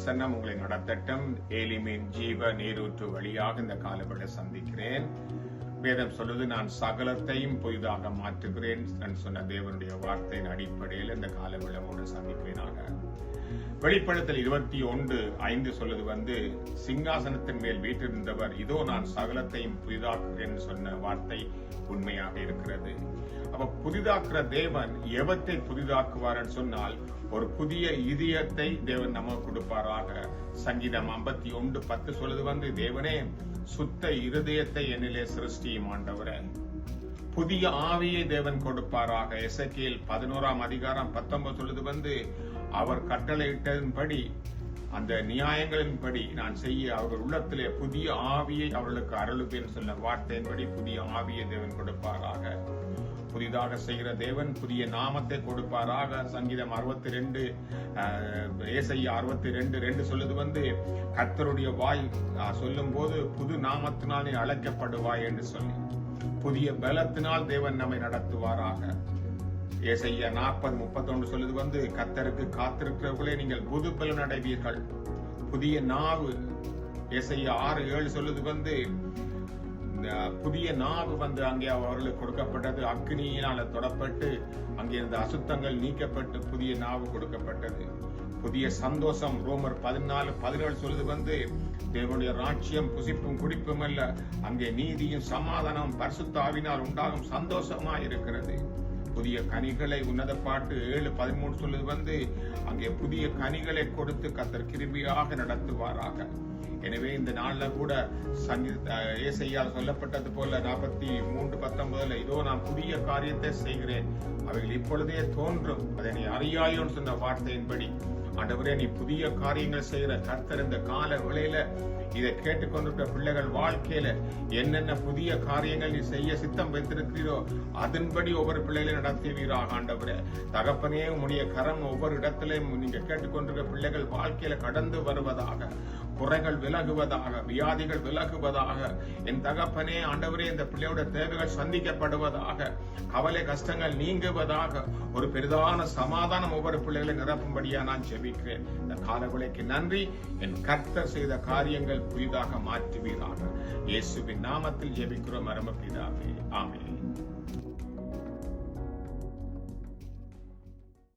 பிரசன்னம் உங்களை நடத்தட்டும். ஏலிமின் ஜீவ நீரூற்று வழியாக இந்த காலவெளை சந்திக்கிறேன். வேதம் சொல்லுது, நான் சகலத்தையும் புதிதாக மாற்றுகிறேன் சொன்ன தேவனுடைய வார்த்தையின் அடிப்படையில் இந்த காலவெளவோடு சந்திப்பேனாக. வெளிப்படுத்தல் 21:5 சொல்லுது சிங்காசனத்தின் மேல் வீற்றிருந்தவர், இதோ நான் சகலத்தையும் புதிதாக்குகிறேன் சொன்ன வார்த்தை உண்மையாக இருக்கிறது. அப்ப புதிதாக்குற தேவன் எவத்தை புதிதாக்குவார் சொன்னால், ஒரு புதிய இதயத்தை தேவன் நமக்கு கொடுப்பாராக. சங்கீதம் 51:10 சொல்லுது தேவனே சுத்த இருதயத்தை என்னிலே சிருஷ்டியும் ஆண்டவரே. புதிய ஆவியை தேவன் கொடுப்பாராக. எசேக்கியேல் 11:19 சொல்லுது அவர் கட்டளையிட்டதன்படி அந்த நியாயங்களின்படி நான் செய்ய அவர்கள் உள்ளத்திலே புதிய ஆவியை அவர்களுக்கு அருளுவேன் சொன்ன வார்த்தையின்படி புதிய ஆவியை தேவன் கொடுப்பாராக. புதிதாக செய்கிற தேவன் புதிய நாமத்தை கொடுப்பாராக. சங்கீதம் 62 ஏசாயா 62:2 சொல்லுது கர்த்தருடைய வாய் சொல்லும் போது புது நாமத்தினால் நீ அழைக்கப்படுவாய் என்று சொல்லி புதிய பலத்தினால் தேவன் நம்மை நடத்துவாராக. ஏசாயா 40:31 சொல்லுது கர்த்தருக்கு காத்திருக்கிறவர்களே நீங்கள் புது பலன் அடைவீர்கள். புதிய நாவு. ஏசாயா 6:7 சொல்லுது புதிய நாவு அங்கே அவர்களுக்கு கொடுக்கப்பட்டது. அக்னியினால தொடப்பட்டு அங்கே இருந்த அசுத்தங்கள் நீக்கப்பட்டு புதிய நாவு கொடுக்கப்பட்டது. புதிய சந்தோஷம். ரோமர் 14:17 சொல்லுது தேவனுடைய ராஜ்யம் புசிப்பும் குடிப்பும் அல்ல, அங்கே நீதியும் சமாதானம் பரிசுத்த ஆவியினால் உண்டாகும் சந்தோஷமா இருக்கிறது. புதிய கனிகளை. உன்னத பாட்டு 7:13 சொல்லுது அங்கே புதிய கனிகளை கொடுத்து கர்த்தர் கிருபையாக நடத்துவாராக. எனவே இந்த நாள்ல கூட ஏசாயால் சொல்லப்பட்டது போல 43:19 இதோ நான் புதிய காரியத்தை செய்கிறேன், அவைகள் இப்பொழுதே தோன்றும், அதை நீ அறியாயோன்னு சொன்ன வார்த்தையின்படி ஆண்டவரே நீ புதிய காரியங்கள் செய்கிற கர்த்தர். இந்த கால வேளையில இதை கேட்டுக்கொண்டிருக்கிற பிள்ளைகள் வாழ்க்கையில என்னென்ன புதிய காரியங்கள் நீ செய்ய சித்தம் வைத்திருக்கிறீரோ அதன்படி ஒவ்வொரு பிள்ளைகளையும் நடத்துவீராக ஆண்டவரே. தகப்பனே உம்முடைய கரம் ஒவ்வொரு இடத்திலையும் நீங்க கேட்டுக்கொண்டிருக்கிற பிள்ளைகள் வாழ்க்கையில கடந்து வருவதாக, குறைகள் விலகுவதாக, வியாதிகள் விலகுவதாக. என் தகப்பனே ஆண்டவரே இந்த பிள்ளையோட தேவைகள் சந்திக்கப்படுவதாக, கவலை கஷ்டங்கள் நீங்குவதாக, ஒரு பெரிதான சமாதானம் ஒவ்வொரு பிள்ளைகளை நிரப்பும்படியா நான் ஜெபிக்கிறேன். இந்த காலவேளைக்கு நன்றி. என் கர்த்தர் செய்த காரியங்கள் புதிதாக மாற்றுவீராக. இயேசுவின் நாமத்தில் ஜெபிக்கிறோம் பரமபிதாவே. ஆமென்.